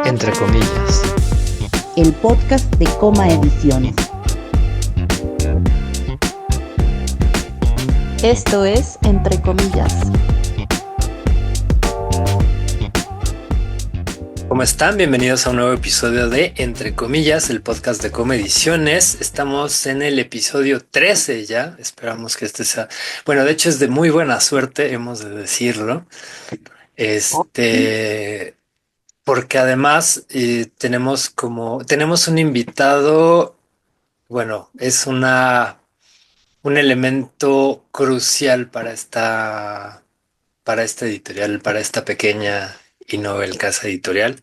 Entre comillas. El podcast de Coma Ediciones. Esto es Entre comillas. ¿Cómo están? Bienvenidos a un nuevo episodio de Entre comillas, el podcast de Coma Ediciones. Estamos en el episodio 13 ya. Esperamos que este sea... Bueno, de hecho es de muy buena suerte, hemos de decirlo. Porque además tenemos un invitado, bueno, es un elemento crucial para esta editorial, para esta pequeña y novel casa editorial.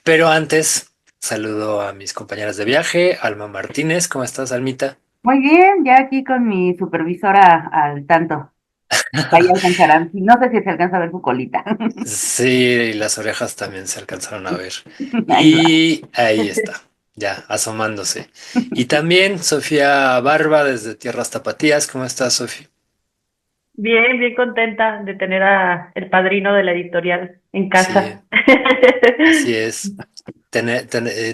Pero antes, saludo a mis compañeras de viaje, Alma Martínez. ¿Cómo estás, Almita? Muy bien, ya aquí con mi supervisora al tanto. Ahí alcanzarán. No sé si se alcanza a ver su colita. Sí, las orejas también se alcanzaron a ver. Ahí va. Y ahí está, ya, asomándose. Y también Sofía Barba desde Tierras Tapatías. ¿Cómo estás, Sofía? Bien, bien contenta de tener a el padrino de la editorial en Sí, casa. así es.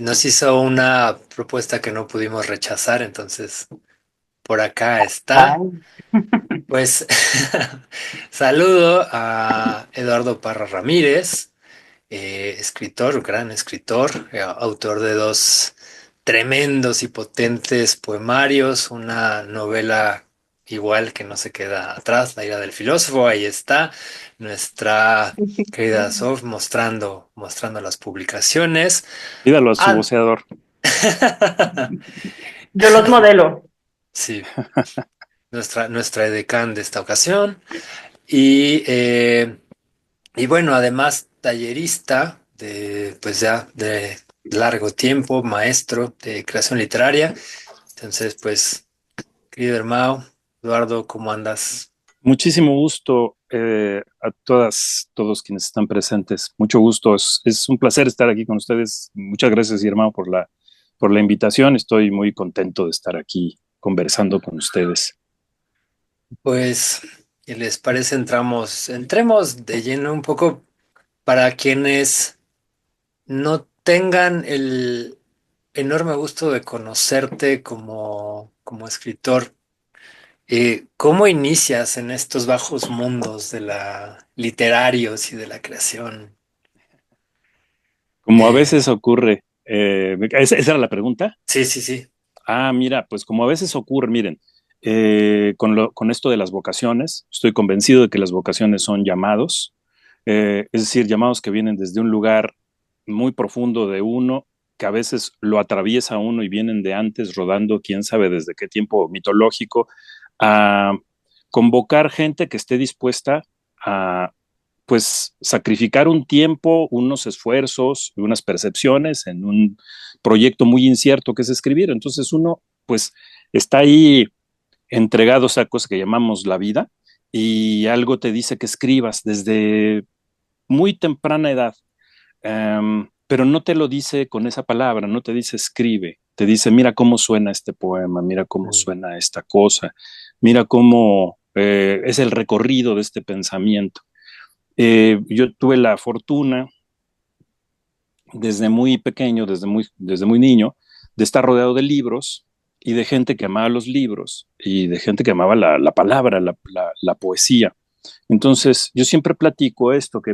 Nos hizo una propuesta que no pudimos rechazar, entonces por acá está. Ay. Pues saludo a Eduardo Parra Ramírez, escritor, gran escritor, autor de dos tremendos y potentes poemarios, una novela igual que no se queda atrás, La ira del filósofo. Ahí está nuestra querida Sof mostrando las publicaciones. Pídalo a su Ah, voceador. Yo los modelo. sí, nuestra edecán de esta ocasión. Y bueno, además tallerista pues ya de largo tiempo, maestro de creación literaria. Entonces, pues, querido hermano, Eduardo, ¿cómo andas? Muchísimo gusto a todos quienes están presentes. Mucho gusto. Es un placer estar aquí con ustedes. Muchas gracias, hermano, por la invitación. Estoy muy contento de estar aquí conversando con ustedes. Pues, ¿qué les parece? Entremos de lleno un poco para quienes no tengan el enorme gusto de conocerte como escritor. ¿Cómo inicias en estos bajos mundos de la literarios y de la creación? Como a Eh, veces ocurre, ¿esa era la pregunta? sí, sí, sí. Ah, mira, pues como a veces ocurre, miren, con esto de las vocaciones, estoy convencido de que las vocaciones son llamados, es decir, llamados que vienen desde un lugar muy profundo de uno, que a veces lo atraviesa uno y vienen de antes, rodando, quién sabe desde qué tiempo mitológico, a convocar gente que esté dispuesta a, pues, sacrificar un tiempo, unos esfuerzos, unas percepciones en un proyecto muy incierto que es escribir. Entonces uno, pues, está ahí entregado a esa cosa que llamamos la vida y algo te dice que escribas desde muy temprana edad, pero no te lo dice con esa palabra, no te dice escribe, te dice mira cómo suena este poema, mira cómo Mm. suena esta cosa, mira cómo es el recorrido de este pensamiento. Yo tuve la fortuna desde muy pequeño, desde muy niño, de estar rodeado de libros y de gente que amaba los libros y de gente que amaba la palabra, la poesía. Entonces, yo siempre platico esto, que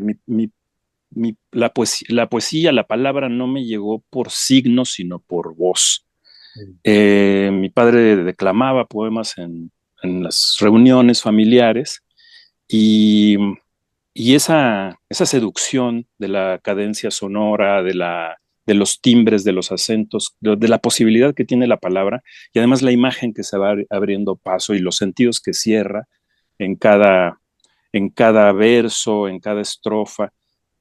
la poesía, la palabra no me llegó por signos, sino por voz. Mm. Mi padre declamaba poemas en las reuniones familiares y esa seducción de la cadencia sonora, de los timbres, de los acentos, de la posibilidad que tiene la palabra y además la imagen que se va abriendo paso y los sentidos que cierra en en cada verso, en cada estrofa,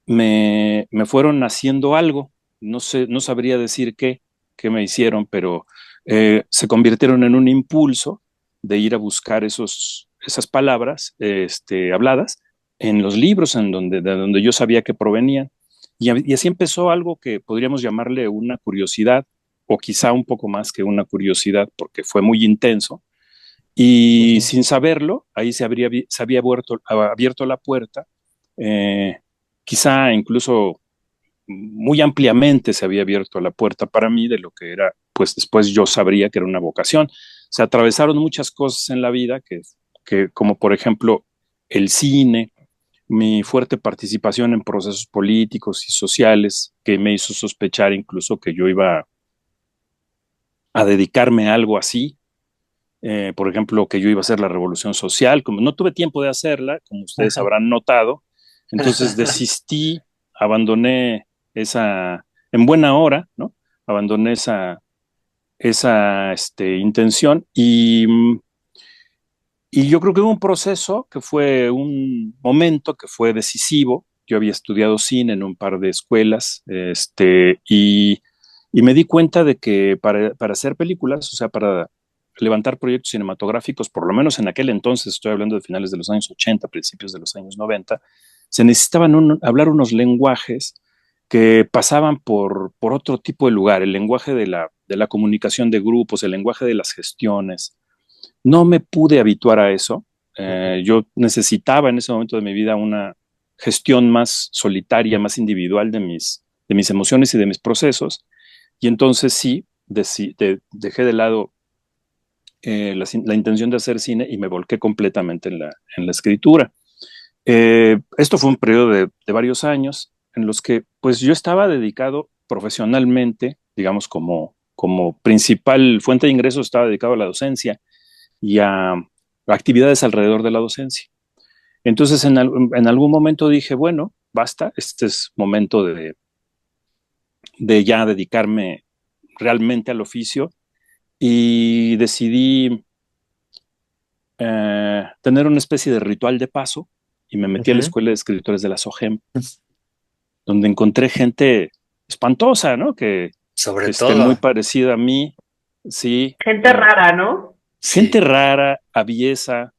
me fueron haciendo algo. No sé, no sabría decir qué me hicieron, pero se convirtieron en un impulso de ir a buscar esas palabras habladas en los libros de donde yo sabía que provenían. Y así empezó algo que podríamos llamarle una curiosidad, o quizá un poco más que una curiosidad, porque fue muy intenso. Y Ujú. sin saberlo, ahí se había abierto la puerta, eh, quizá incluso muy ampliamente se había abierto la puerta para mí de lo que era, pues después yo sabría que era una vocación. Se atravesaron muchas cosas en la vida que como por ejemplo el cine, mi fuerte participación en procesos políticos y sociales, que me hizo sospechar incluso que yo iba a dedicarme a algo así. Por ejemplo, que yo iba a hacer la revolución social, como no tuve tiempo de hacerla, como ustedes habrán notado, entonces desistí, abandoné esa, en buena hora, ¿no? Abandoné esa intención y yo creo que hubo un proceso que fue un momento que fue decisivo. Yo había estudiado cine en un par de escuelas, y me di cuenta de que para hacer películas, o sea, para levantar proyectos cinematográficos, por lo menos en aquel entonces, estoy hablando de finales de los años 80, principios de los años 90, se necesitaban hablar unos lenguajes que pasaban por otro tipo de lugar, el lenguaje de la comunicación de grupos, el lenguaje de las gestiones. No me pude habituar a eso. Yo necesitaba en ese momento de mi vida una gestión más solitaria, más individual de mis emociones y de mis procesos. Y entonces sí, dejé de lado la intención de hacer cine y me volqué completamente en la escritura. Esto fue un periodo de varios años en los que pues yo estaba dedicado profesionalmente, digamos como principal fuente de ingresos, estaba dedicado a la docencia y a actividades alrededor de la docencia. Entonces en algún momento dije, bueno, basta, este es momento de ya dedicarme realmente al oficio y decidí tener una especie de ritual de paso y me metí a la Ujú. Escuela de Escritores de la SOGEM, donde encontré gente espantosa, ¿no? Que Sobre muy todo, parecida a mí, sí, Gente rara, ¿no? gente sí. rara, aviesa,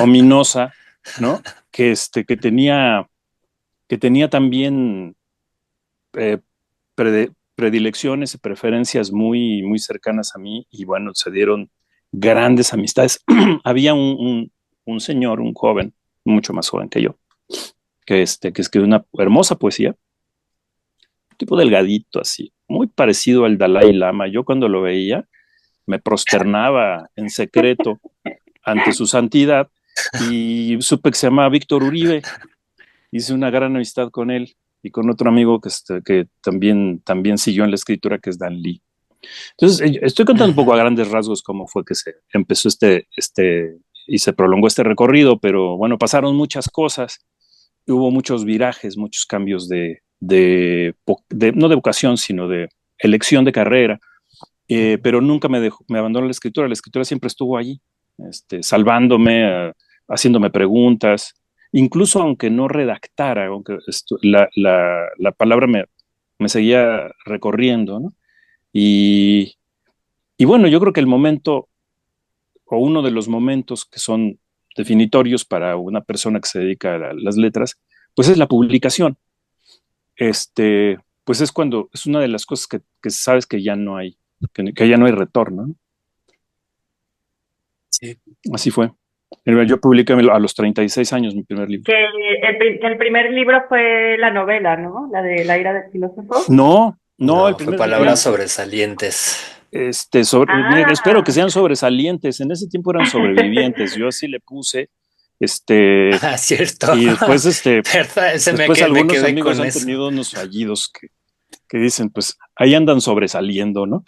ominosa, ¿no? Que tenía también eh, predilecciones y preferencias muy, muy cercanas a mí y bueno, se dieron grandes amistades. Había un señor, un joven, mucho más joven que yo, que escribió una hermosa poesía, un tipo delgadito así, muy parecido al Dalai Lama. Yo cuando lo veía me prosternaba en secreto ante su santidad y supe que se llamaba Víctor Uribe. Hice una gran amistad con él y con otro amigo que también siguió en la escritura, que es Dan Lee. Entonces, estoy contando un poco a Ujú. grandes rasgos cómo fue que se empezó y se prolongó este recorrido, pero bueno, pasaron muchas cosas, hubo muchos virajes, muchos cambios no de vocación, sino de elección de carrera, pero nunca me abandonó la escritura siempre estuvo allí, salvándome, haciéndome preguntas, incluso aunque no redactara, aunque la palabra me seguía recorriendo, ¿no? Y, y bueno, yo creo que el momento, o uno de los momentos que son definitorios para una persona que se dedica a las letras, pues es la publicación. Pues es cuando es una de las cosas que sabes que ya no hay, que ya no hay retorno, ¿no? Sí. Así fue. Yo publiqué a los 36 años mi primer libro. Que el primer libro fue la novela, ¿no? La de La ira del filósofo. No, no, No, fue palabras sobresalientes. mira, espero que Ah, sean sobresalientes. En ese tiempo eran sobrevivientes. Yo así le puse, este, Ah, cierto. y después, ¿Verdad? después Me algunos quedé amigos con han eso. tenido unos fallidos que dicen, pues ahí andan sobresaliendo, ¿no?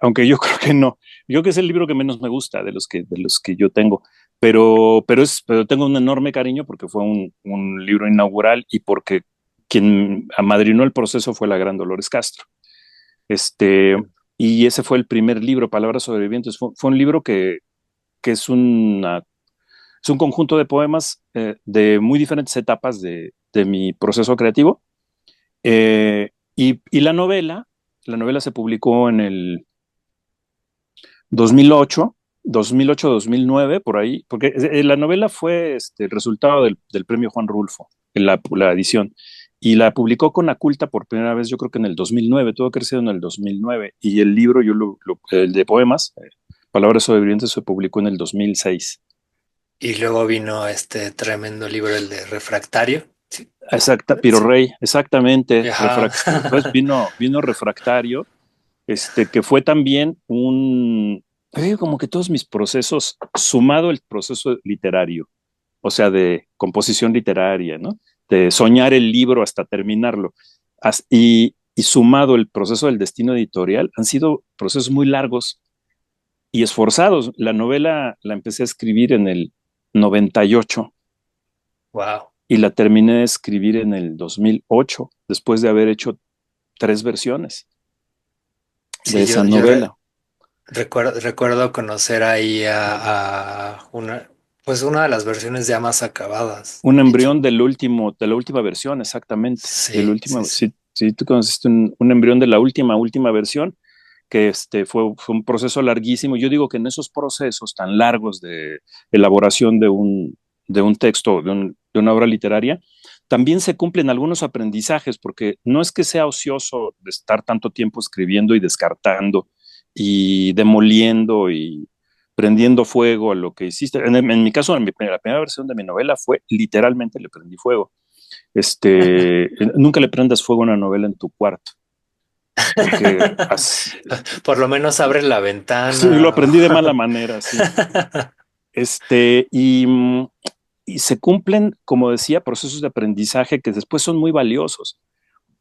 Aunque yo creo que no. Yo creo que es el libro que menos me gusta de los que yo tengo, pero tengo un enorme cariño porque fue un libro inaugural y porque quien amadrinó el proceso fue la gran Dolores Castro. Este, y ese fue el primer libro, Palabras Sobrevivientes. Fue un libro que es un conjunto de poemas de muy diferentes etapas de mi proceso creativo. Y la novela se publicó en el 2008, 2009, por ahí, porque la novela fue el resultado del premio Juan Rulfo, en la edición, y la publicó con Aculta por primera vez, yo creo que en el 2009, tuvo que haber sido en el 2009, y el libro, el de poemas, Palabras Sobrevivientes, se publicó en el 2006. Y luego vino este tremendo libro, el de Refractario. Sí, Piro sí. Rey, exactamente. Ajá. Pues vino Refractario, que fue también como que todos mis procesos, sumado el proceso literario, o sea, de composición literaria, ¿no? De soñar el libro hasta terminarlo, y sumado el proceso del destino editorial, han sido procesos muy largos y esforzados. La novela la empecé a escribir en el 98 Wow. y la terminé de escribir en el 2008, después de haber hecho 3 versiones de Sí, esa yo novela. recuerdo conocer ahí a pues una de las versiones ya más acabadas, Un de hecho. embrión de la última versión, exactamente. Del Sí, sí, último, sí. sí, sí, tú conociste un embrión de la última versión, que fue un proceso larguísimo. Yo digo que en esos procesos tan largos de elaboración de un texto, de una obra literaria, también se cumplen algunos aprendizajes, porque no es que sea ocioso de estar tanto tiempo escribiendo y descartando y demoliendo y prendiendo fuego a lo que hiciste. En mi caso, la primera versión de mi novela fue literalmente le prendí fuego. Nunca le prendas fuego a una novela en tu cuarto, porque Por lo menos abre la sí, lo ventana. aprendí de mala manera, sí. Este, y, mm, y se cumplen, como decía, procesos de aprendizaje que después son muy valiosos,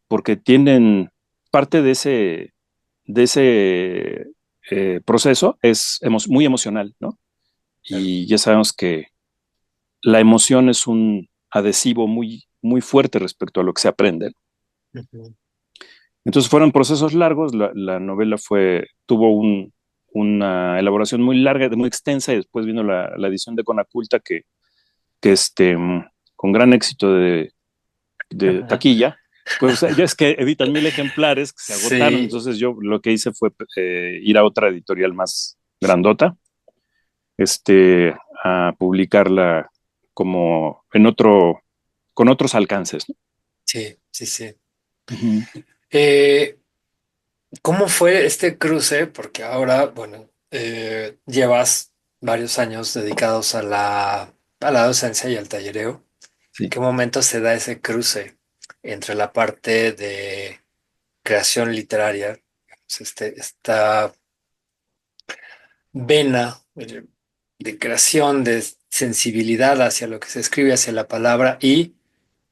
porque tienen parte de ese proceso es muy emocional, ¿no? Claro. Y ya sabemos que la emoción es un adhesivo muy, muy fuerte respecto a lo que se aprende. Ujú. Entonces fueron procesos largos, la novela tuvo una elaboración muy larga, muy extensa, y después vino la edición de Conaculta que con gran éxito de taquilla, pues ya es que editan 1,000 ejemplares que se agotaron. Sí, Entonces yo lo que hice fue ir a otra editorial más grandota, este, a publicarla como con otros alcances, ¿no? sí, sí, sí. Ujú. Eh, ¿Cómo fue este cruce? Porque ahora, bueno, llevas varios años dedicados a la docencia y al tallereo. ¿En Sí. qué momento se da ese cruce entre la parte de creación literaria, pues, esta vena de creación, de sensibilidad hacia lo que se escribe, hacia la palabra y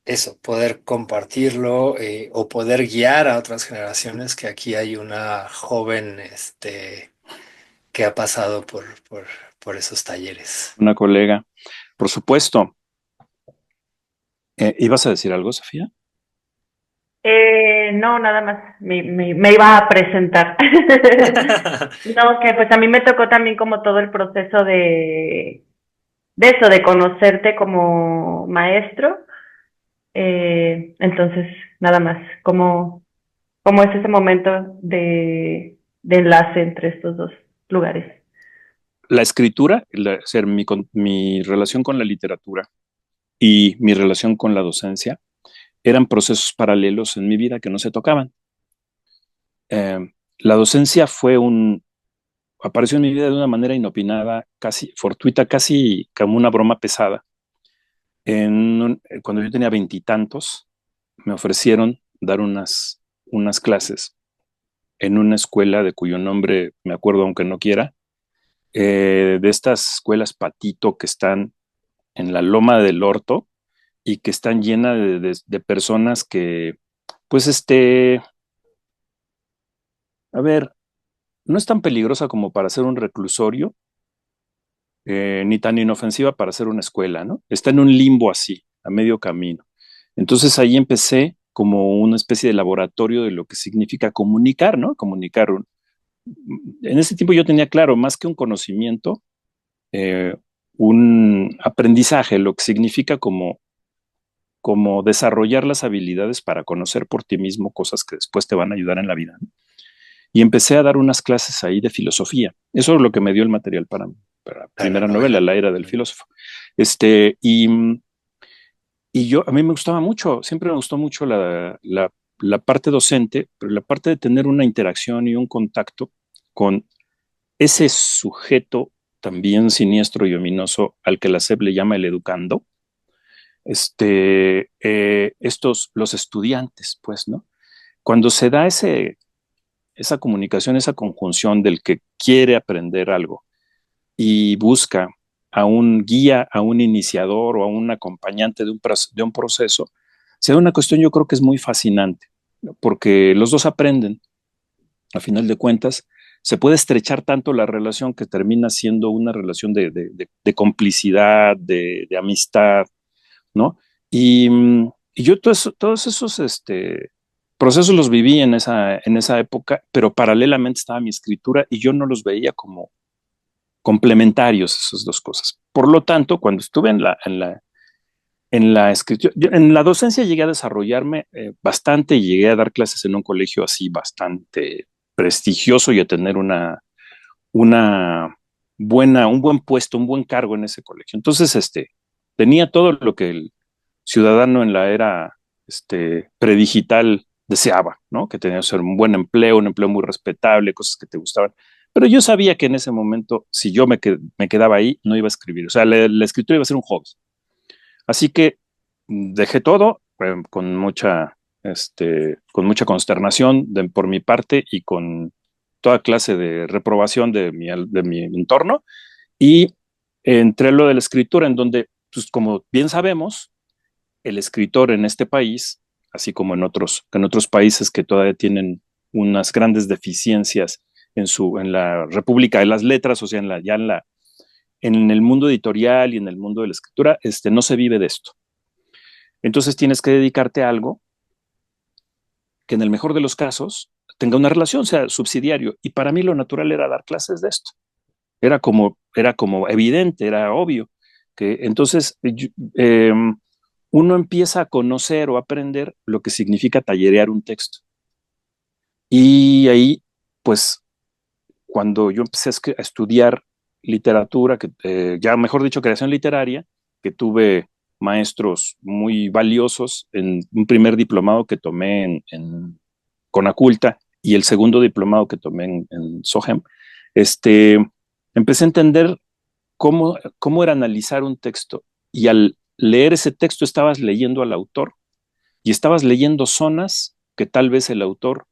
eso, poder compartirlo o poder guiar a otras generaciones, que aquí hay una joven que ha pasado por esos talleres. Una colega, por supuesto. ¿Ibas a decir algo, Sofía? No, nada más, me iba a presentar. No, que pues a mí me tocó también como todo el proceso de eso, de conocerte como maestro. Entonces, nada más, cómo es ese momento de enlace entre estos dos lugares. La escritura, o sea, mi relación con la literatura y mi relación con la docencia eran procesos paralelos en mi vida que no se tocaban. Eh, la docencia apareció en mi vida de una manera inopinada, casi fortuita, casi como una broma pesada. Cuando yo tenía 20 y tantos, me ofrecieron dar unas clases en una escuela de cuyo nombre me acuerdo aunque no quiera, de estas escuelas patito que están en la Loma del Orto y que están llenas de personas que, pues, a ver, no es tan peligrosa como para ser un reclusorio, ni tan inofensiva para ser una escuela, ¿no? Está en un limbo así, a medio camino. Entonces ahí empecé como una especie de laboratorio de lo que significa comunicar, ¿no? Comunicar. En ese tiempo yo tenía claro, más que un conocimiento, eh, un aprendizaje, lo que significa como desarrollar las habilidades para conocer por ti mismo cosas que después te van a ayudar en la vida, ¿no? Y empecé a dar unas clases ahí de filosofía. Eso es lo que me dio el material para la Para la primera novela, novela. La era del filósofo. Y a mí me gustaba mucho, siempre me gustó mucho la parte docente, pero la parte de tener una interacción y un contacto con ese sujeto también siniestro y ominoso al que la SEP le llama el educando, los estudiantes, pues, ¿no? Cuando se da esa comunicación, esa conjunción del que quiere aprender algo y busca a un guía, a un iniciador o a un acompañante de un proceso, se da una cuestión yo creo que es muy fascinante, ¿no? Porque los dos aprenden, a final de cuentas, se puede estrechar tanto la relación que termina siendo una relación de complicidad, de amistad, ¿no? Y yo todos esos procesos los viví en esa época, pero paralelamente estaba mi escritura y yo no los veía como complementarios esas dos cosas. Por lo tanto, cuando estuve en la escritura, en la docencia llegué a desarrollarme bastante y llegué a dar clases en un colegio así bastante prestigioso y a tener una un buen puesto, un buen cargo en ese colegio. Entonces, tenía todo lo que el ciudadano en la era predigital deseaba, ¿no? Que tenía que ser un empleo muy respetable, cosas que te gustaban. Pero yo sabía que en ese momento, si yo me quedaba ahí, no iba a escribir. O sea, la escritura iba a ser un hobby. Así que dejé todo con mucha consternación por mi parte y con toda clase de reprobación de mi entorno. Y entré a lo de la escritura, en donde, pues, como bien sabemos, el escritor en este país, así como en otros países que todavía tienen unas grandes deficiencias en la República de las Letras, o sea, en el mundo editorial y en el mundo de la escritura, no se vive de esto. Entonces tienes que dedicarte a algo que en el mejor de los casos tenga una relación, sea subsidiario. Y para mí lo natural era dar clases de esto. Era como evidente, era obvio. Que entonces uno empieza a conocer o aprender lo que significa tallerear un texto. Y ahí, pues, cuando yo empecé a estudiar literatura, ya mejor dicho, creación literaria, que tuve maestros muy valiosos en un primer diplomado que tomé en Conaculta y el segundo diplomado que tomé en SOGEM, empecé a entender cómo era analizar un texto. Y al leer ese texto estabas leyendo al autor y estabas leyendo zonas que tal vez el autor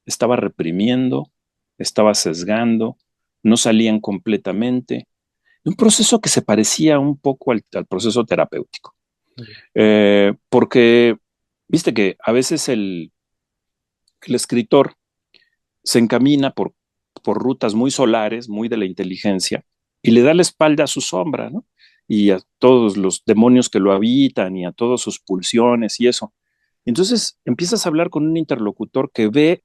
estaba reprimiendo, estaba sesgando, no salían completamente. Un proceso que se parecía un poco al proceso terapéutico. Porque, viste que a veces el escritor se encamina por rutas muy solares, muy de la inteligencia, y le da la espalda a su sombra, ¿no? Y a todos los demonios que lo habitan y a todas sus pulsiones y eso. Entonces empiezas a hablar con un interlocutor que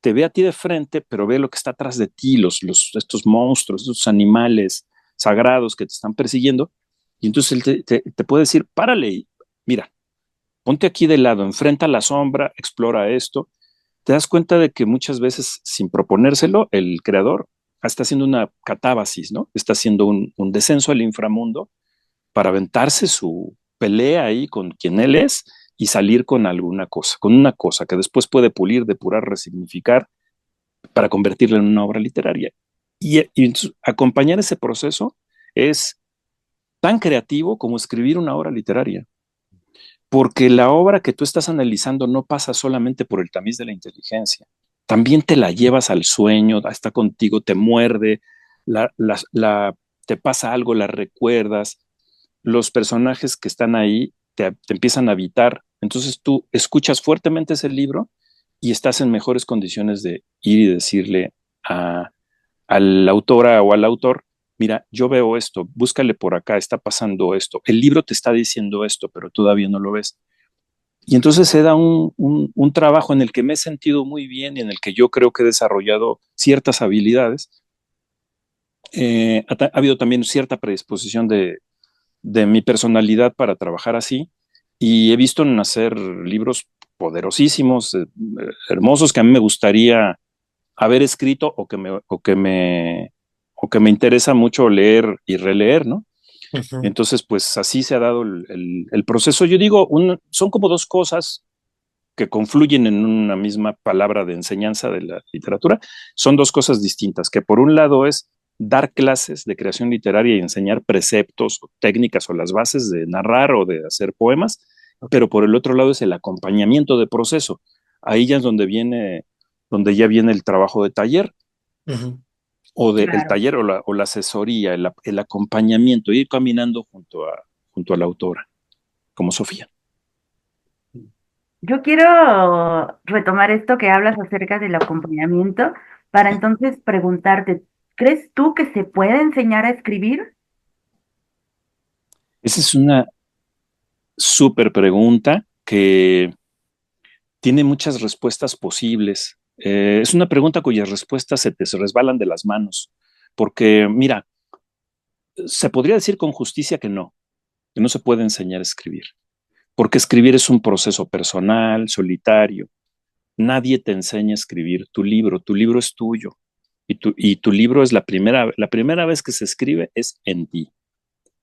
te ve a ti de frente, pero ve lo que está atrás de ti, estos monstruos, estos animales sagrados que te están persiguiendo. Y entonces él te puede decir, párale, mira, ponte aquí de lado, enfrenta la sombra, explora esto. Te das cuenta de que muchas veces, sin proponérselo, el creador está haciendo una catábasis, ¿no? Está haciendo un descenso al inframundo para aventarse su pelea ahí con quien él es y salir con alguna cosa, con una cosa que después puede pulir, depurar, resignificar para convertirla en una obra literaria. Y acompañar ese proceso es tan creativo como escribir una obra literaria, porque la obra que tú estás analizando no pasa solamente por el tamiz de la inteligencia, también te la llevas al sueño, está contigo, te muerde, te pasa algo, la recuerdas, los personajes que están ahí te empiezan a habitar. Entonces tú escuchas fuertemente ese libro y estás en mejores condiciones de ir y decirle a la autora o al autor, mira, yo veo esto, búscale por acá, está pasando esto, el libro te está diciendo esto, pero todavía no lo ves. Y entonces se da un trabajo en el que me he sentido muy bien y en el que yo creo que he desarrollado ciertas habilidades. Ha habido también cierta predisposición de mi personalidad para trabajar así y he visto nacer libros poderosísimos, hermosos que a mí me gustaría haber escrito o que me interesa mucho leer y releer, ¿no? Ujú. Entonces, pues así se ha dado el proceso. Yo digo, son como dos cosas que confluyen en una misma palabra de enseñanza de la literatura. Son dos cosas distintas, que por un lado es dar clases de creación literaria y enseñar preceptos, o técnicas o las bases de narrar o de hacer poemas, pero por el otro lado es el acompañamiento de proceso. Ahí ya es donde ya viene el trabajo de taller, Ujú. o el Claro. taller o la asesoría, el acompañamiento, ir caminando junto a la autora, como Sofía. Yo quiero retomar esto que hablas acerca del acompañamiento para entonces preguntarte, ¿crees tú que se puede enseñar a escribir? Esa es una súper pregunta que tiene muchas respuestas posibles. Es una pregunta cuyas respuestas se te resbalan de las manos, porque mira, se podría decir con justicia que no se puede enseñar a escribir, porque escribir es un proceso personal, solitario. Nadie te enseña a escribir tu libro es tuyo, y tu libro es la primera vez que se escribe es en ti.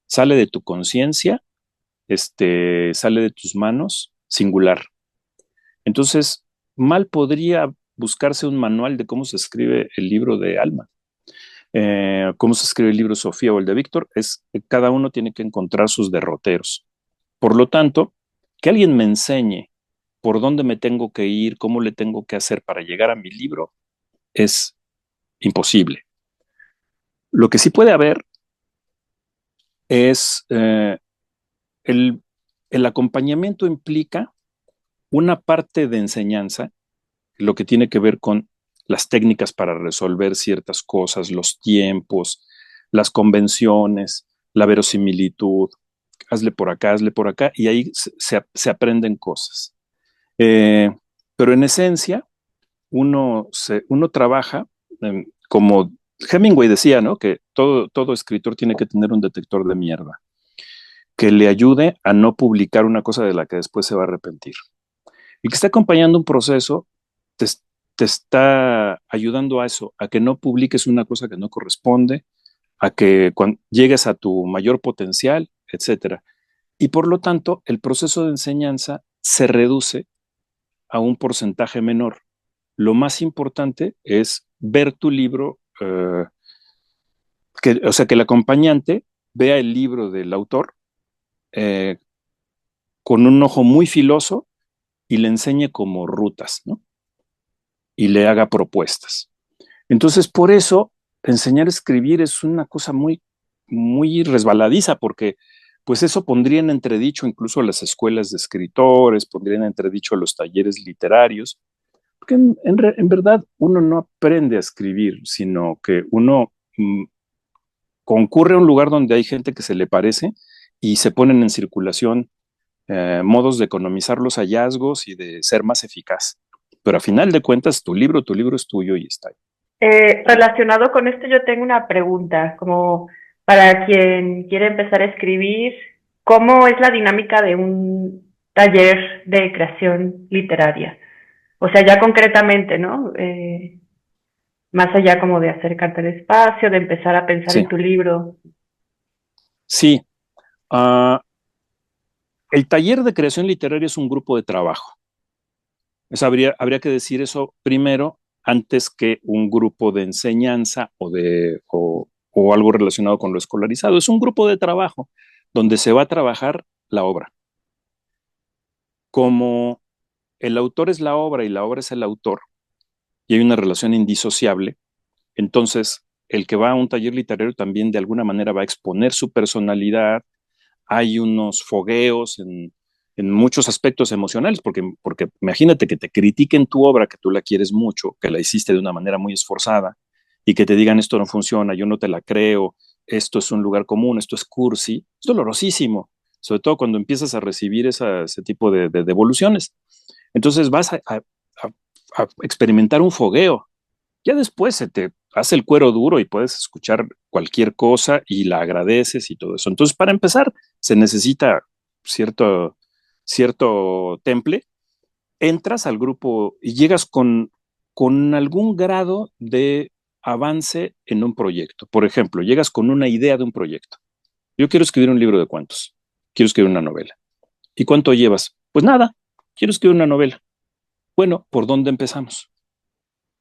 Sale de tu conciencia, sale de tus manos, singular. Entonces, mal podría buscarse un manual de cómo se escribe el libro de Alma, cómo se escribe el libro de Sofía o el de Víctor. Cada uno tiene que encontrar sus derroteros. Por lo tanto, que alguien me enseñe por dónde me tengo que ir, cómo le tengo que hacer para llegar a mi libro, es imposible. Lo que sí puede haber es el, el acompañamiento implica una parte de enseñanza, lo que tiene que ver con las técnicas para resolver ciertas cosas, los tiempos, las convenciones, la verosimilitud, hazle por acá, y ahí se aprenden cosas. Eh, pero en esencia, uno trabaja como Hemingway decía, ¿no? Que todo escritor tiene que tener un detector de mierda que le ayude a no publicar una cosa de la que después se va a arrepentir. Y que está acompañando un proceso, te, te está ayudando a eso, a que no publiques una cosa que no corresponde, a que cuando llegues a tu mayor potencial, etcétera. Y por lo tanto, el proceso de enseñanza se reduce a un porcentaje menor. Lo más importante es ver tu libro, o sea, que el acompañante vea el libro del autor eh, con un ojo muy filoso y le enseñe como rutas, ¿no? Y le haga propuestas. Entonces, por eso, enseñar a escribir es una cosa muy resbaladiza, porque pues eso pondría en entredicho incluso las escuelas de escritores, pondría en entredicho los talleres literarios, porque en verdad uno no aprende a escribir, sino que uno concurre a un lugar donde hay gente que se le parece y se ponen en circulación modos de economizar los hallazgos y de ser más eficaz. Pero a final de cuentas, tu libro es tuyo y está ahí. Relacionado con esto, yo tengo una pregunta, como para quien quiere empezar a escribir, ¿cómo es la dinámica de un taller de creación literaria? O sea, ya concretamente, ¿no? Más allá como de acercarte al espacio, de empezar a pensar Sí, en tu libro. sí. Uh, el taller de creación literaria es un grupo de trabajo. Habría que decir eso primero antes que un grupo de enseñanza o algo relacionado con lo escolarizado. Es un grupo de trabajo donde se va a trabajar la obra. Como el autor es la obra y la obra es el autor, y hay una relación indisociable, entonces el que va a un taller literario también de alguna manera va a exponer su personalidad. Hay unos fogueos en muchos aspectos emocionales, porque imagínate que te critiquen tu obra, que tú la quieres mucho, que la hiciste de una manera muy esforzada, y que te digan esto no funciona, yo no te la creo, esto es un lugar común, esto es cursi, es dolorosísimo, sobre todo cuando empiezas a recibir ese tipo de devoluciones. Entonces vas a experimentar un fogueo. Ya después se te hace el cuero duro y puedes escuchar cualquier cosa y la agradeces y todo eso. Entonces, para empezar, se necesita cierto, cierto temple. Entras al grupo y llegas con algún grado de avance en un proyecto. Por ejemplo, llegas con una idea de un proyecto. Yo quiero escribir un libro de cuentos. Quiero escribir una novela. ¿Y cuánto llevas? Pues nada, quiero escribir una novela. Bueno, ¿por dónde empezamos?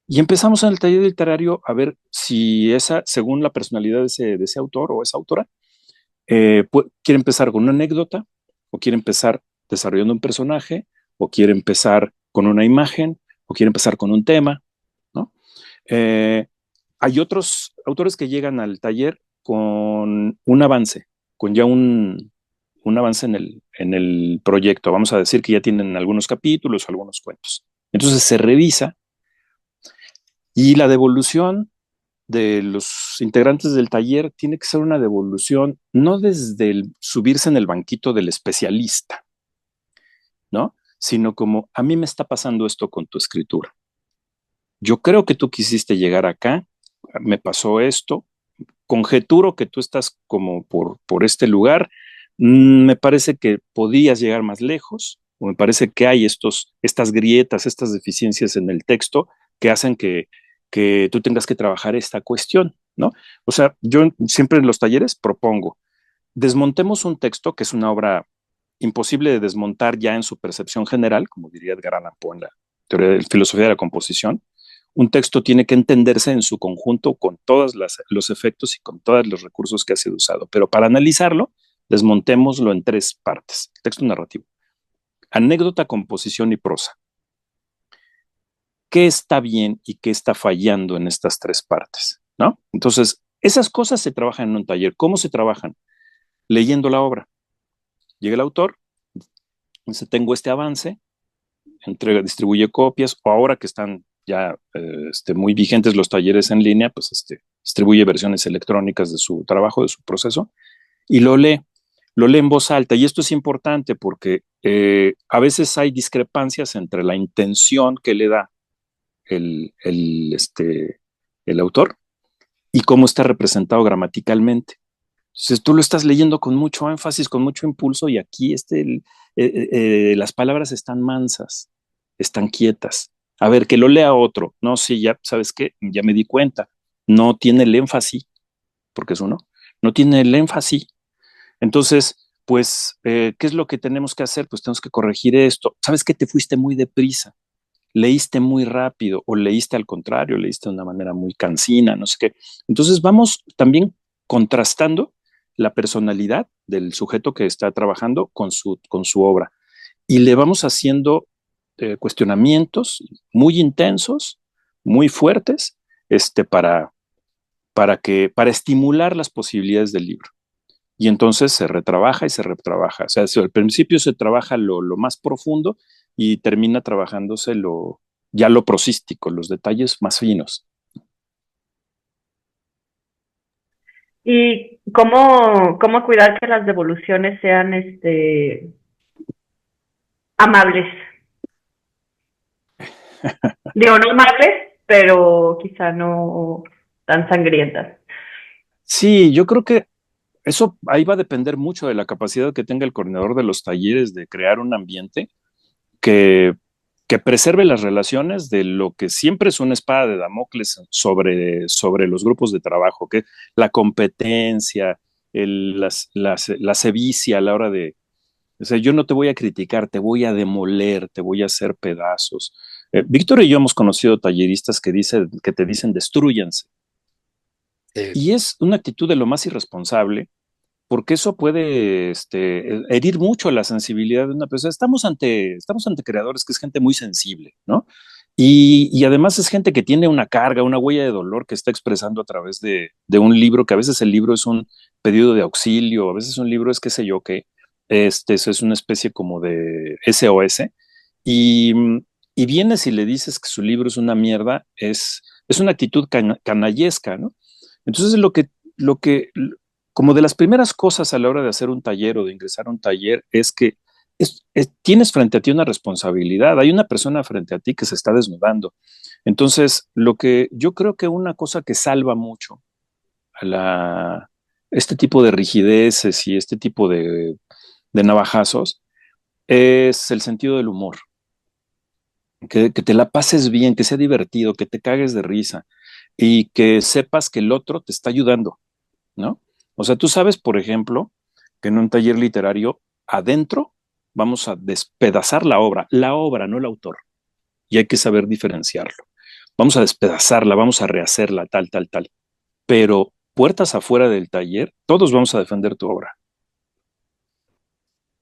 Y empezamos en el taller literario a ver si esa, según la personalidad de ese autor o esa autora, quiere empezar con una anécdota, o quiere empezar desarrollando un personaje, o quiere empezar con una imagen, o quiere empezar con un tema, ¿no? Eh, Hay otros autores que llegan al taller con un avance, con ya un avance en el proyecto. Vamos a decir que ya tienen algunos capítulos, algunos cuentos. Entonces se revisa y la devolución de los integrantes del taller tiene que ser una devolución no desde el subirse en el banquito del especialista, ¿no? Sino como a mí me está pasando esto con tu escritura. Yo creo que tú quisiste llegar acá, me pasó esto, conjeturo que tú estás como por este lugar, me parece que podías llegar más lejos, o me parece que hay estas grietas, estas deficiencias en el texto que hacen que tú tengas que trabajar esta cuestión, ¿no? O sea, yo siempre en los talleres propongo, desmontemos un texto que es una obra imposible de desmontar ya en su percepción general, como diría Edgar Allan Poe en la teoría de filosofía de la composición. Un texto tiene que entenderse en su conjunto con todos los efectos y con todos los recursos que ha sido usado. Pero para analizarlo, desmontémoslo en tres partes. Texto narrativo, anécdota, composición y prosa. ¿Qué está bien y qué está fallando en estas tres partes? ¿No? Entonces, esas cosas se trabajan en un taller. ¿Cómo se trabajan? Leyendo la obra. Llega el autor, dice, tengo este avance, entrega, distribuye copias, o ahora que están ya muy vigentes los talleres en línea, pues distribuye versiones electrónicas de su trabajo, de su proceso, y lo lee en voz alta. Y esto es importante porque a veces hay discrepancias entre la intención que le da el, el, este, el autor y cómo está representado gramaticalmente. Entonces tú lo estás leyendo con mucho énfasis, con mucho impulso, y aquí las palabras están mansas, están quietas. A ver, que lo lea otro. No, sí, ya sabes qué, ya me di cuenta. No tiene el énfasis, porque es uno, no tiene el énfasis. Entonces, pues, ¿qué es lo que tenemos que hacer? Pues tenemos que corregir esto. ¿Sabes que te fuiste muy deprisa? Leíste muy rápido o leíste al contrario, leíste de una manera muy cansina, no sé qué. Entonces vamos también contrastando la personalidad del sujeto que está trabajando con su obra y le vamos haciendo cuestionamientos muy intensos, muy fuertes, para, para estimular las posibilidades del libro. Y entonces se retrabaja y se retrabaja. O sea, al principio se trabaja lo más profundo y termina trabajándose ya lo prosístico, los detalles más finos. ¿Y cómo cuidar que las devoluciones sean amables? Digo, no amables, pero quizá no tan sangrientas. Sí, yo creo que eso ahí va a depender mucho de la capacidad que tenga el coordinador de los talleres de crear un ambiente que, que preserve las relaciones de lo que siempre es una espada de Damocles sobre los grupos de trabajo, que la competencia, la sevicia a la hora de, o sea, yo no te voy a criticar, te voy a demoler, te voy a hacer pedazos. Víctor y yo hemos conocido talleristas que te dicen destruyanse. Y es una actitud de lo más irresponsable, porque eso puede herir mucho la sensibilidad de una persona. Estamos ante creadores que es gente muy sensible, ¿no? Y además es gente que tiene una carga, una huella de dolor que está expresando a través de un libro, que a veces el libro es un pedido de auxilio, a veces un libro es qué sé yo qué, eso es una especie como de SOS, y, y vienes y le dices que su libro es una mierda, es una actitud canallesca, ¿no? Entonces lo que, como de las primeras cosas a la hora de hacer un taller o de ingresar a un taller es que tienes frente a ti una responsabilidad, hay una persona frente a ti que se está desnudando. Entonces, lo que yo creo que una cosa que salva mucho a este tipo de rigideces y este tipo de navajazos es el sentido del humor. Que te la pases bien, que sea divertido, que te cagues de risa y que sepas que el otro te está ayudando, ¿no? O sea, tú sabes, por ejemplo, que en un taller literario adentro vamos a despedazar la obra, no el autor, y hay que saber diferenciarlo. vamos a despedazarla, vamos a rehacerla, tal, tal, tal. Pero puertas afuera del taller, todos vamos a defender tu obra.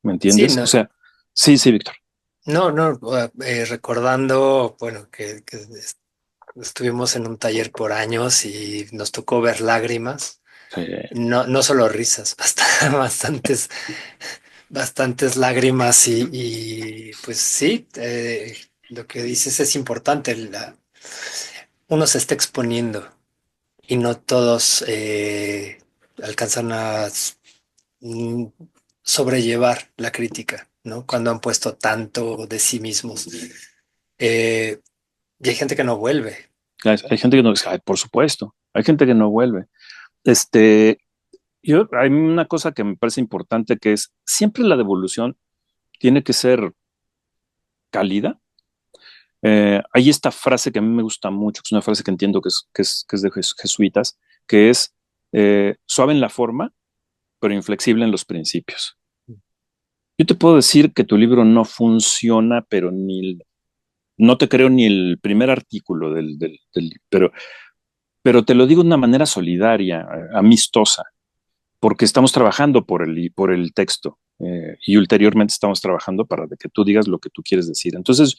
¿Me Sí, entiendes? O no, sea, sí, sí, Víctor. no, recordando, bueno, que estuvimos en un taller por años y nos tocó ver lágrimas, Sí, no solo risas, bastantes, bastantes lágrimas pues sí, lo que dices es importante, uno se está exponiendo y no todos alcanzan a mm, sobrellevar la crítica, ¿no? Cuando han puesto tanto de sí mismos. Eh, y hay gente que no vuelve. hay gente que no, ay, por supuesto, hay gente que no vuelve. Este, hay una cosa que me parece importante que es siempre la devolución tiene que ser cálida. Hay esta frase que a mí me gusta mucho, que es una frase que entiendo que es de jesuitas, que es suave en la forma, pero inflexible en los principios. Yo te puedo decir que tu libro no funciona, pero no te creo ni el primer artículo pero te lo digo de una manera solidaria, amistosa, porque estamos trabajando por el texto y ulteriormente estamos trabajando para que tú digas lo que tú quieres decir. Entonces,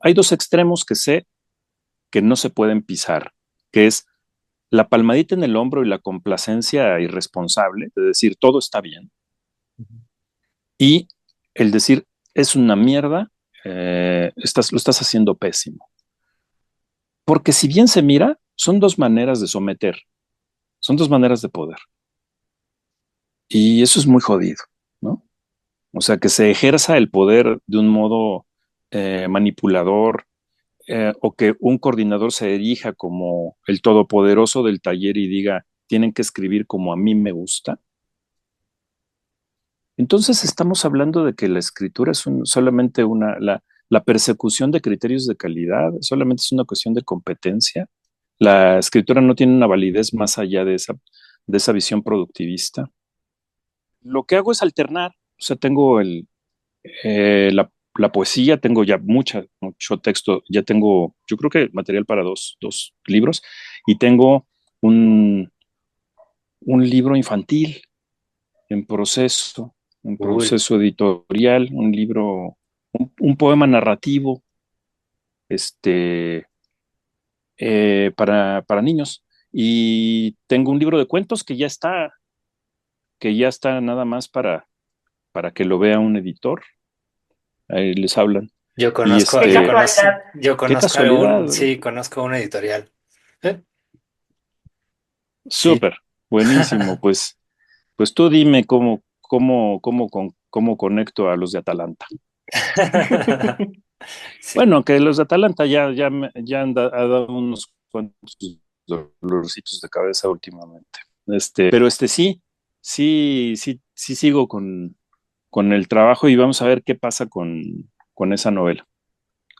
hay dos extremos que sé que no se pueden pisar, que es la palmadita en el hombro y la complacencia irresponsable, de decir todo está bien, y el decir es una mierda, lo estás haciendo pésimo. Porque si bien se mira, son dos maneras de someter, son dos maneras de poder. Y eso es muy jodido, ¿no? O sea, que se ejerza el poder de un modo manipulador, o que un coordinador se erija como el todopoderoso del taller y diga, tienen que escribir como a mí me gusta. Entonces estamos hablando de que la escritura es solamente la persecución de criterios de calidad, solamente es una cuestión de competencia. La escritura no tiene una validez más allá de esa visión productivista. Lo que hago es alternar, o sea, tengo la poesía, tengo ya mucho texto, ya tengo, yo creo que material para dos libros, y tengo un, un libro infantil en proceso, en Cool. proceso editorial, un libro, un poema narrativo, este, para niños. Y tengo un libro de cuentos que ya está nada más para que lo vea un editor. Ahí les hablan. Yo Y conozco, Qué casualidad. yo qué conozco casualidad, ¿verdad? sí, conozco una editorial. ¿Eh? Sí. Súper, buenísimo. Pues tú dime cómo conecto a los de Atalanta. Sí. Bueno, que los de Atalanta ya ha dado unos cuantos dolorcitos de cabeza últimamente. Pero sí sigo con el trabajo y vamos a ver qué pasa con esa novela,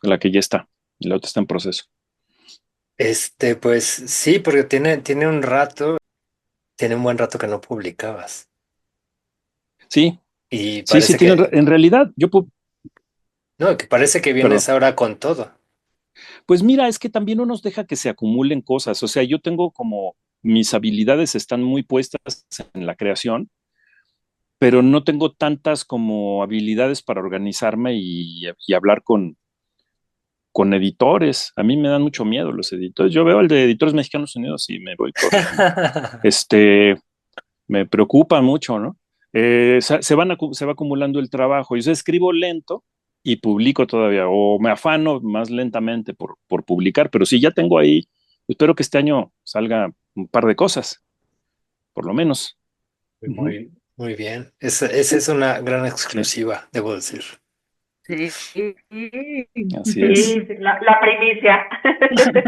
la que ya está, y la otra está en proceso. Pues sí, porque tiene un buen rato que no publicabas. Sí, Y sí, parece que, en realidad, no, que parece que perdón, vienes ahora con todo. pues mira, es que también no nos deja que se acumulen cosas, o sea, yo tengo como mis habilidades están muy puestas en la creación, pero no tengo tantas como habilidades para organizarme y hablar con editores. A mí me dan mucho miedo los editores. Yo veo el de Editores Mexicanos Unidos y me voy corriendo. Este, Me preocupa mucho, ¿no? Se va acumulando el trabajo. Yo escribo lento y publico todavía, o me afano más lentamente por publicar, pero sí, ya tengo ahí, espero que este año salga un par de cosas, por lo menos. Ujú. Muy bien. Esa es una gran Sí, exclusiva, debo decir. Sí. así es. Sí, sí, la primicia.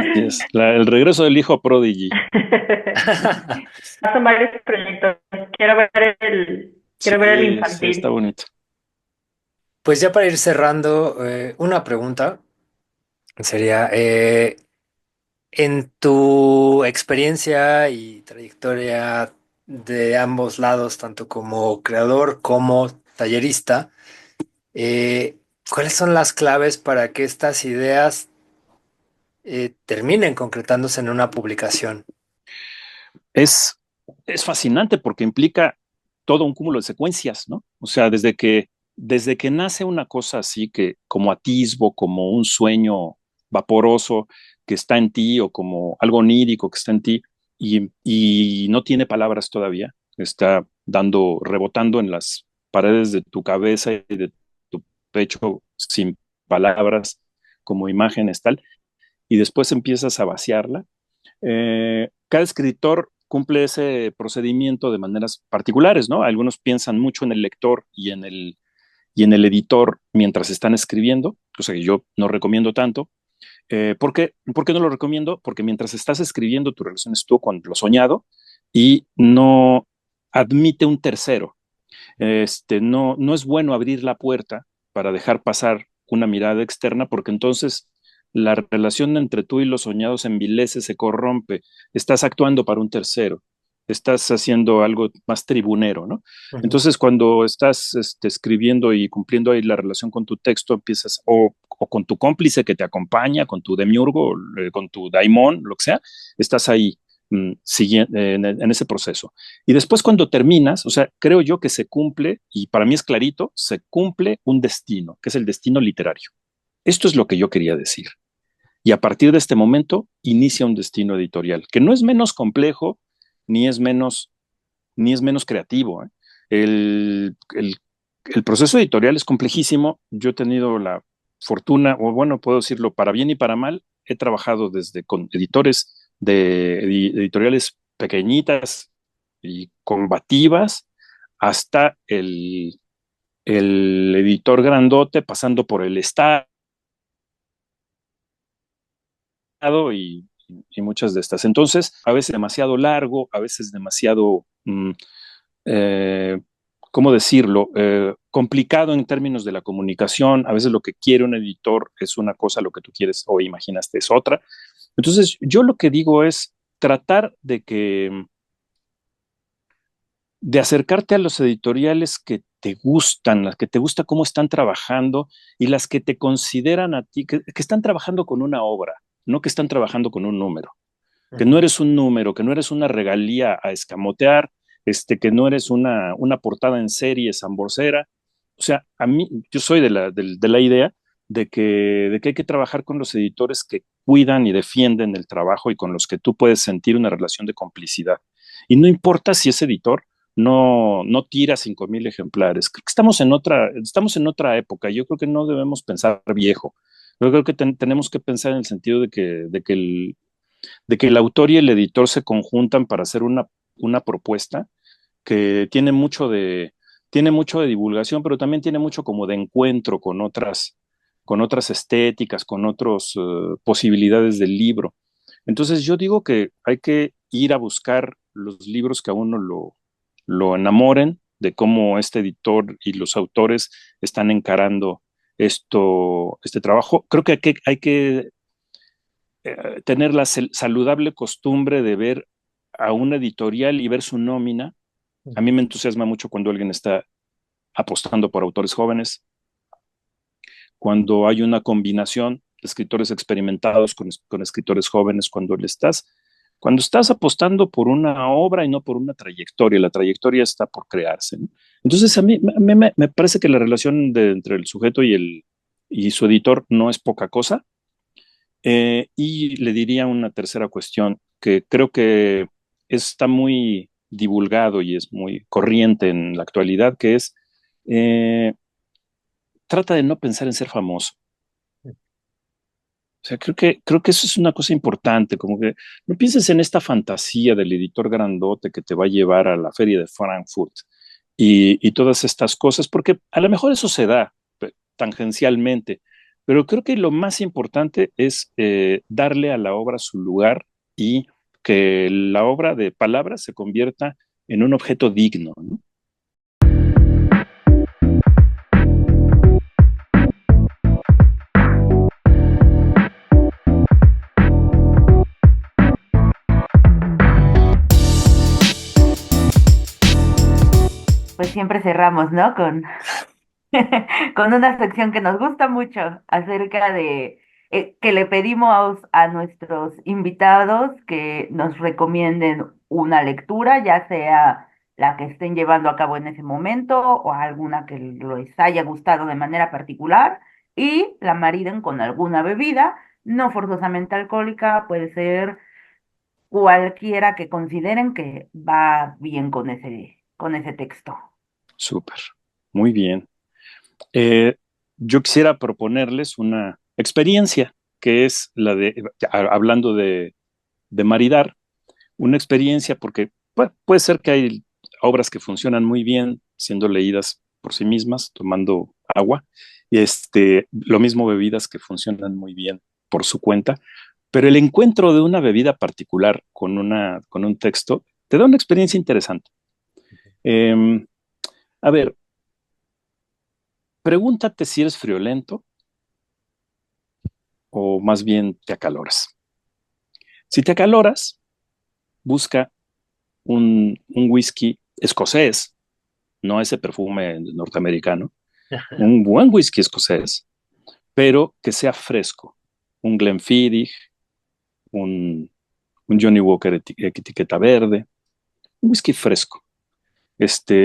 Así es. El regreso del hijo Prodigy. Son varios proyectos. Quiero ver quiero ver el Sí, sí, está infantil. bonito. Pues ya para ir cerrando, una pregunta sería, en tu experiencia y trayectoria de ambos lados, tanto como creador como tallerista, ¿cuáles son las claves para que estas ideas terminen concretándose en una publicación. Es, es fascinante porque implica todo un cúmulo de secuencias, ¿no? O sea, desde que nace una cosa así que como atisbo, como un sueño vaporoso que está en ti o como algo onírico que está en ti y no tiene palabras todavía, está rebotando en las paredes de tu cabeza y de tu pecho sin palabras como imágenes tal, y después empiezas a vaciarla. Cada escritor cumple ese procedimiento de maneras particulares, ¿no? Algunos piensan mucho en el lector y en el editor mientras están escribiendo, cosa que yo no recomiendo tanto. ¿Por qué no lo recomiendo? Porque mientras estás escribiendo, tu relación es tú con lo soñado y no admite un tercero. No es bueno abrir la puerta para dejar pasar una mirada externa, porque entonces la relación entre tú y los soñados se envilece, se corrompe, estás actuando para un tercero, estás haciendo algo más tribunero, ¿no? Ujú. Entonces, cuando estás escribiendo y cumpliendo ahí la relación con tu texto, empiezas o con tu cómplice que te acompaña, con tu demiurgo, con tu daimón, lo que sea, estás ahí en ese proceso. Y después cuando terminas, o sea, creo yo que se cumple, y para mí es clarito, se cumple un destino, que es el destino literario. Esto es lo que yo quería decir. Y a partir de este momento inicia un destino editorial, que no es menos complejo, ni es menos, ni es menos creativo, ¿eh? El proceso editorial es complejísimo. Yo he tenido la fortuna, o bueno, puedo decirlo, para bien y para mal, he trabajado desde con editores de editoriales pequeñitas y combativas hasta el editor grandote, pasando por el Estado y, y muchas de estas. Entonces, a veces demasiado largo, a veces demasiado, eh, ¿cómo decirlo? Complicado en términos de la comunicación. A veces lo que quiere un editor es una cosa, lo que tú quieres o imaginaste es otra. Entonces, yo lo que digo es tratar de acercarte a los editoriales que te gustan, las que te gusta cómo están trabajando y las que te consideran a ti, que están trabajando con una obra, no que están trabajando con un número, que no Ujú. eres un número, que no eres una regalía a escamotear, que no eres una portada en serie samborcera. O sea, a mí, yo soy de la idea de que hay que trabajar con los editores que cuidan y defienden el trabajo y con los que tú puedes sentir una relación de complicidad. Y no importa si ese editor no tira 5,000 ejemplares. Creo que estamos en otra época. Yo creo que no debemos pensar viejo. Yo creo que tenemos que pensar en el sentido de que el autor y el editor se conjuntan para hacer una propuesta que tiene mucho de divulgación, pero también tiene mucho como de encuentro con otras estéticas, con otras posibilidades del libro. Entonces yo digo que hay que ir a buscar los libros que a uno lo enamoren de cómo este editor y los autores están encarando este trabajo. Creo que hay que tener la saludable costumbre de ver a una editorial y ver su nómina. A mí me entusiasma mucho cuando alguien está apostando por autores jóvenes, cuando hay una combinación de escritores experimentados con escritores jóvenes, cuando estás apostando por una obra y no por una trayectoria. La trayectoria está por crearse, ¿no? Entonces, a mí me parece que la relación entre el sujeto y su editor no es poca cosa. Y le diría una tercera cuestión que creo que está muy divulgado y es muy corriente en la actualidad, que es eh, trata de no pensar en ser famoso. O sea, creo que eso es una cosa importante, como que no pienses en esta fantasía del editor grandote que te va a llevar a la feria de Frankfurt y todas estas cosas, porque a lo mejor eso se da tangencialmente, pero creo que lo más importante es darle a la obra su lugar y que la obra de palabras se convierta en un objeto digno, ¿no? Pues siempre cerramos, ¿no? Con, con una sección que nos gusta mucho acerca de que le pedimos a nuestros invitados que nos recomienden una lectura, ya sea la que estén llevando a cabo en ese momento o alguna que les haya gustado de manera particular y la mariden con alguna bebida, no forzosamente alcohólica, puede ser cualquiera que consideren que va bien con ese texto. Súper, muy bien. Eh, yo quisiera proponerles una experiencia que es la de, hablando de maridar, una experiencia porque puede ser que hay obras que funcionan muy bien siendo leídas por sí mismas, tomando agua, y lo mismo bebidas que funcionan muy bien por su cuenta, pero el encuentro de una bebida particular con un texto te da una experiencia interesante. Eh, a ver, pregúntate si eres friolento o más bien te acaloras. Si te acaloras, busca un whisky escocés, no ese perfume norteamericano, un buen whisky escocés, pero que sea fresco. Un Glenfiddich, un, un Johnny Walker etiqueta verde, un whisky fresco.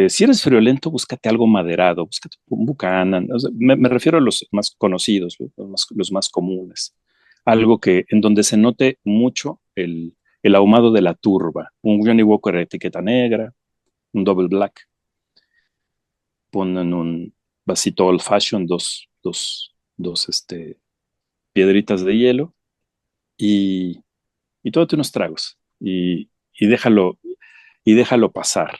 Si eres friolento, búscate algo maderado, búscate un Buchanan. O sea, me refiero a los más conocidos, los más comunes. Algo que en donde se note mucho el ahumado de la turba. Un Johnny Walker etiqueta negra, un Double Black. Ponen un vasito old fashion, dos piedritas de hielo y, y tómate unos tragos y déjalo pasar.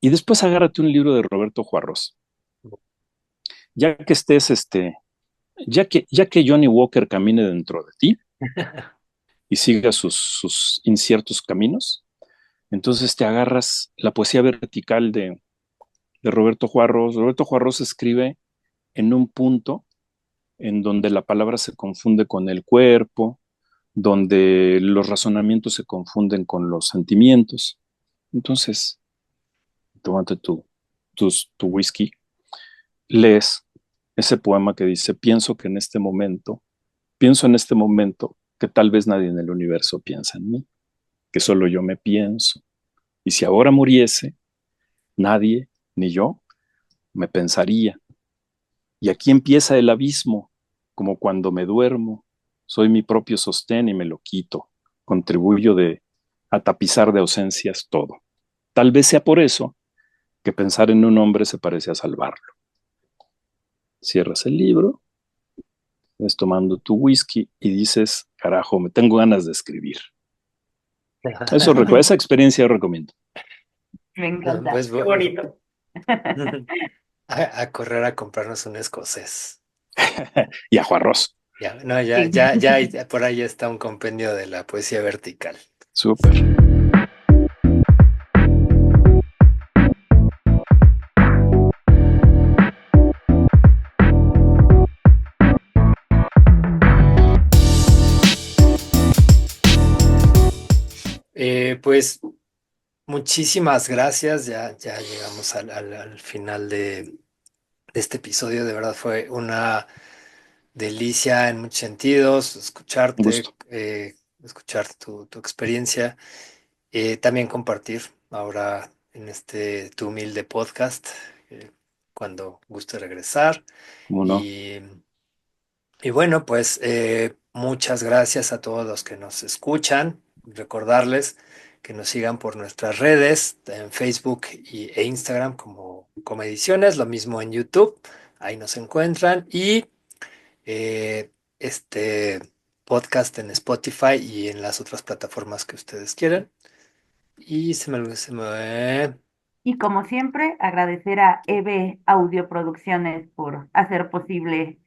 Y después agárrate un libro de Roberto Juarros. Ya que estés, ya que Johnny Walker camine dentro de ti y siga sus inciertos caminos, entonces te agarras la poesía vertical de Roberto Juarros. Roberto Juarros escribe en un punto en donde la palabra se confunde con el cuerpo, donde los razonamientos se confunden con los sentimientos. Entonces, tómate tu whisky, lees ese poema que dice, pienso en este momento que tal vez nadie en el universo piensa en mí, que solo yo me pienso. Y si ahora muriese, nadie, ni yo, me pensaría. Y aquí empieza el abismo, como cuando me duermo. Soy mi propio sostén y me lo quito. Contribuyo a tapizar de ausencias todo. Tal vez sea por eso que pensar en un hombre se parece a salvarlo. Cierras el libro, estás tomando tu whisky y dices, carajo, me tengo ganas de escribir. Esa experiencia recomiendo. Me encanta. Pues Qué bonito. a correr a comprarnos un escocés. Y ajo arroz. Ya, no, Sí. por ahí está un compendio de la poesía vertical. Súper. Pues muchísimas gracias. Ya llegamos al final de este episodio. De verdad fue una delicia en muchos sentidos Un gusto. escuchar tu experiencia, también compartir ahora en tu humilde podcast, eh, cuando guste regresar. ¿Cómo no? Y, y bueno, pues muchas gracias a todos los que nos escuchan. Recordarles que nos sigan por nuestras redes, en Facebook e Instagram como Ediciones, lo mismo en YouTube, ahí nos encuentran. Y este podcast en Spotify y en las otras plataformas que ustedes quieran. Y Y como siempre, agradecer a EB Audio Producciones por hacer posible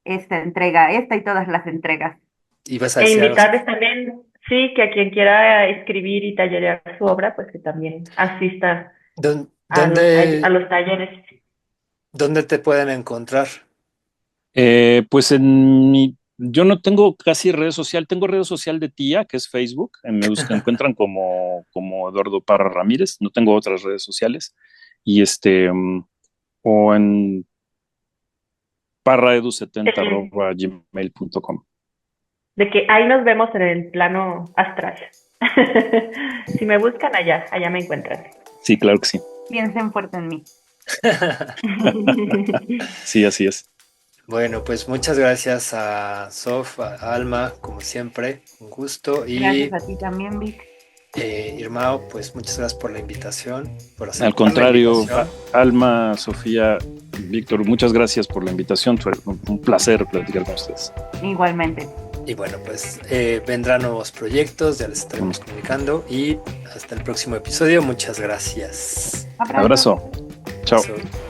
esta entrega, esta y todas las entregas. ibas a E decir algo. invitarles también, sí, que a quien quiera escribir y tallerear su obra, pues que también asista a ¿Dónde, los talleres. dónde te pueden encontrar? Pues yo no tengo casi red social, tengo red social de tía, que es Facebook, encuentran como Eduardo Parra Ramírez, no tengo otras redes sociales, y o parraedu70@gmail.com. De que ahí nos vemos en el plano astral. Si me buscan allá me encuentran. Sí, claro que sí. Piensen fuerte en mí. Sí, así es. Bueno, pues muchas gracias a Sof, a Alma, como siempre, un gusto. Y Gracias a ti también, Vic. Irmao, pues muchas gracias por la invitación, por aceptar Al contrario, la invitación. Alma, Sofía, Víctor, muchas gracias por la invitación. Fue un placer platicar con ustedes. Igualmente. Y bueno, pues vendrán nuevos proyectos, ya les estaremos comunicando. Y hasta el próximo episodio. Muchas gracias. Abrazo. Chao. Abrazo.